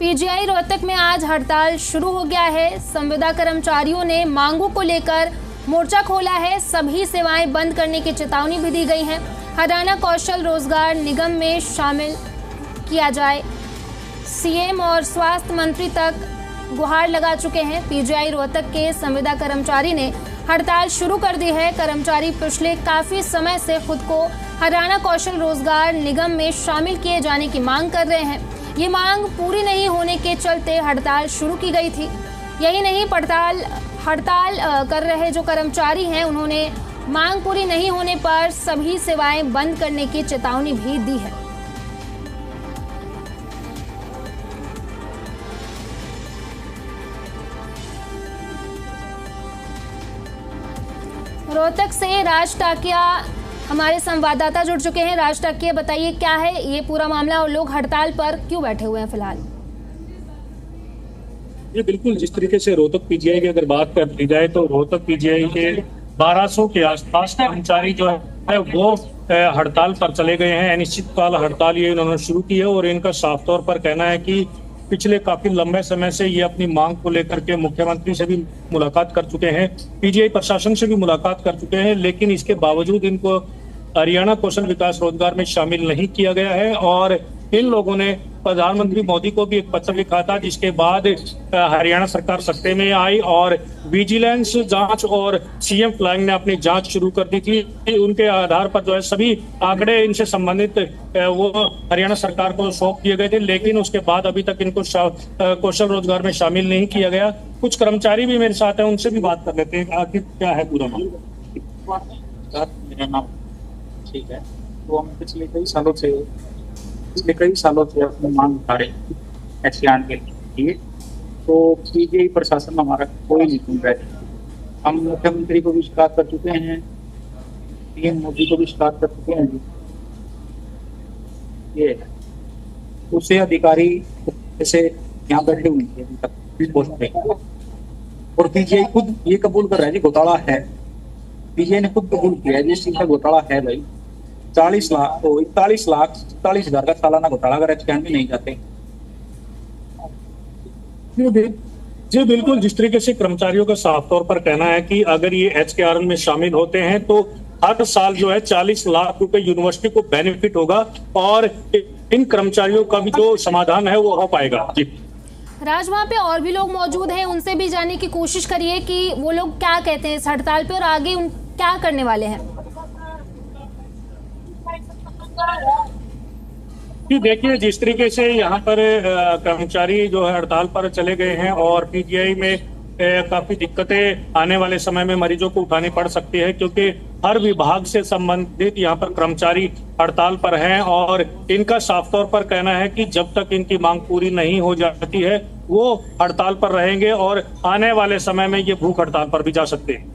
PGI Rohtak में आज हड़ताल शुरू हो गया है। संविदा कर्मचारियों ने मांगों को लेकर मोर्चा खोला है। सभी सेवाएं बंद करने की चेतावनी भी दी गई है। हरियाणा कौशल रोजगार निगम में शामिल किया जाए, सीएम और स्वास्थ्य मंत्री तक गुहार लगा चुके हैं। पीजीआई रोहतक के संविदा कर्मचारी ने हड़ताल शुरू कर दी है। कर्मचारी पिछले काफी समय से खुद को हरियाणा कौशल रोजगार निगम में शामिल किए जाने की मांग कर रहे हैं। ये मांग पूरी नहीं होने के चलते हड़ताल शुरू की गई थी। यही नहीं, हड़ताल कर रहे जो कर्मचारी हैं उन्होंने मांग पूरी नहीं होने पर सभी सेवाएं बंद करने की चेतावनी भी दी है। रोहतक से राज टाकिया हमारे संवाददाता जुड़ चुके हैं। राज टाकिया, बताइए क्या है ये पूरा मामला और लोग हड़ताल पर क्यों बैठे हुए हैं फिलहाल? ये बिल्कुल जिस तरीके से रोहतक पीजीआई की अगर बात कर ली जाए तो रोहतक पीजीआई के 1200 के आसपास कर्मचारी जो है वो हड़ताल पर चले गए हैं। अनिश्चितकाल हड़ताल ये इन्होंने शुरू की है और इनका साफ तौर पर कहना है कि पिछले काफी लंबे समय से ये अपनी मांग को लेकर के मुख्यमंत्री से भी मुलाकात कर चुके हैं, पीजीआई प्रशासन से भी मुलाकात कर चुके हैं, लेकिन इसके बावजूद इनको हरियाणा कौशल विकास रोजगार में शामिल नहीं किया गया है। और इन लोगों ने प्रधानमंत्री मोदी को भी एक पत्र लिखा था, जिसके बाद हरियाणा सरकार सत्ते में आई और विजिलेंस जांच और सीएम फ्लाइंग ने अपनी जांच शुरू कर दी थी। उनके आधार पर जो है सभी आंकड़े इनसे संबंधित वो हरियाणा सरकार को सौंप दिए गए थे, लेकिन उसके बाद अभी तक इनको कौशल रोजगार में शामिल नहीं किया गया। कुछ कर्मचारी भी मेरे साथ हैं, उनसे भी बात कर लेते हैं आखिर क्या है पूरा मामला। मेरा नाम ठीक है, तो हम पिछले कई सालों से अपनी मांग उठा रहे हैं एचसीआर के लिए, तो पीजीआई प्रशासन हमारा कोई नहीं सुन रहा है। हम मुख्यमंत्री को भी शिकायत कर चुके हैं, पीएम मोदी को भी शिकायत कर चुके हैं। ये उससे अधिकारी जैसे यहाँ बैठे हुए हैं अभी तक पोस्ट पे, और पीजीआई खुद ये कबूल कर रहा है जी घोटाला है। पीजीआई ने खुद कबूल किया है जिस चीज का घोटाला है भाई। 40 लाख तो 41 लाख 40,000 का सालाना घोटाला अगर एचसीआर में नहीं जाते। जी बिल्कुल, जिस तरीके से कर्मचारियों का साफ तौर पर कहना है कि अगर ये एचसीआर में शामिल होते हैं तो हर साल जो है 40 लाख रुपए यूनिवर्सिटी को बेनिफिट होगा और इन कर्मचारियों का भी जो समाधान है वो हो पाएगा। जी राज, वहाँ पे और भी लोग मौजूद हैं, उनसे भी जानने की कोशिश करिए कि वो लोग क्या कहते हैं इस हड़ताल पे और आगे उन क्या करने वाले हैं। देखिए, जिस तरीके से यहाँ पर कर्मचारी जो है हड़ताल पर चले गए हैं और पीजीआई में काफी दिक्कतें आने वाले समय में मरीजों को उठानी पड़ सकती है, क्योंकि हर विभाग से संबंधित यहाँ पर कर्मचारी हड़ताल पर हैं और इनका साफ तौर पर कहना है कि जब तक इनकी मांग पूरी नहीं हो जाती है वो हड़ताल पर रहेंगे और आने वाले समय में ये भूख हड़ताल पर भी जा सकते हैं।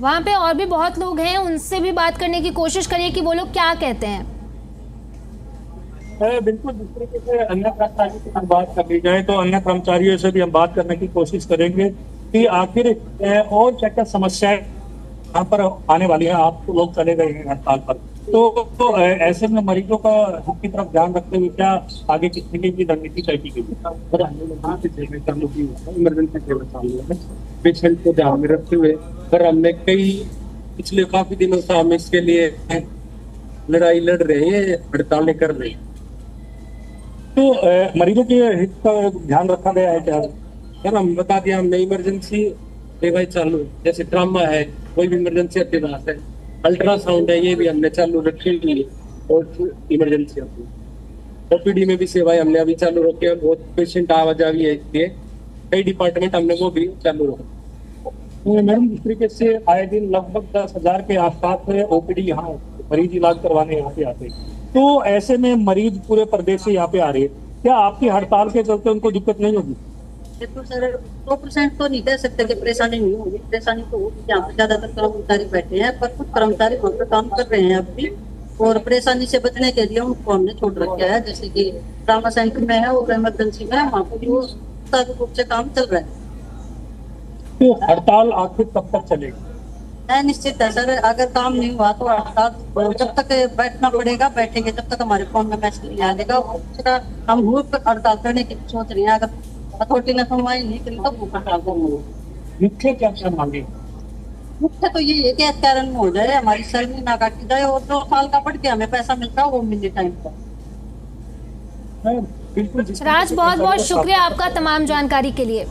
वहाँ पे और भी बहुत लोग हैं, उनसे भी बात करने की कोशिश करिए कि वो लोग क्या कहते हैं। बिल्कुल, जिस तरीके से अन्य कर्मचारियों की बात कर ली जाए तो अन्य कर्मचारियों से भी हम बात करने की कोशिश करेंगे कि आखिर और क्या क्या समस्याएं यहाँ पर आने वाली हैं। आप तो लोग चले गए हैं हड़ताल पर, तो ऐसे में मरीजों का हित की तरफ ध्यान रखते हुए क्या आगे कितने की रणनीति तय की गई? इमरजेंसी सेवा चालू है, पेशेंट को ध्यान में रखते हुए पर हमने पिछले काफी दिनों से हम इसके लिए लड़ाई लड़ रहे हैं, हड़तालें कर रहे हैं। तो मरीजों के हित का ध्यान रखा गया है क्या? सर हम बता दिया, हमने इमरजेंसी सेवाएं चालू, जैसे ट्रामा है, कोई भी इमरजेंसी अटेंडेंस है, अल्ट्रासाउंड है, ये भी हमने चालू रखी हुई है। और इमरजेंसी ओपीडी में भी सेवाएं हमने अभी चालू रखी है। बहुत पेशेंट आवाजावी है, इसलिए कई डिपार्टमेंट हमने वो भी चालू रखे। मैडम, जिस तरीके से आए दिन लगभग 10,000 के आसपास ओपीडी यहाँ मरीज इलाज करवाने यहाँ पे आते हैं, तो ऐसे में मरीज पूरे प्रदेश से यहाँ पे आ रहे हैं, क्या आपकी हड़ताल के चलते उनको दिक्कत नहीं होगी? देखो सर, 100% तो नहीं कह सकते कि परेशानी नहीं होगी। परेशानी तो होगी, यहाँ पे ज्यादातर कर्मचारी बैठे हैं, पर कुछ कर्मचारी वहाँ पे काम कर रहे हैं अब भी, और परेशानी से बचने के लिए उनको हमने छोड़ रखा है। जैसे कि ट्रामा सेंटर में है और इमरजेंसी में है, वहाँ पे वो रूप से काम चल रहा है। तो हड़ताल आखिर कब तक चलेगी? है निश्चित है सर, अगर काम नहीं हुआ तो हड़ताल जब तक बैठना पड़ेगा, बैठेंगे जब तक हमारे फोन में मैसेज नहीं आएगा। हम भूख हड़ताल करने की सोच रहे हैं, अगर अथॉरिटी ने सुनवाई नहीं करी तो भूख हड़ताल करेंगे। मुख्य क्या मांगे? मुख्य तो ये है कि कारण में हो जाए, हमारी सैलरी ना काटी जाए और 2 साल का बढ़ के हमें पैसा मिलता है वो मिले टाइम पर। बिल्कुल। राज, बहुत बहुत शुक्रिया आपका तमाम जानकारी के लिए।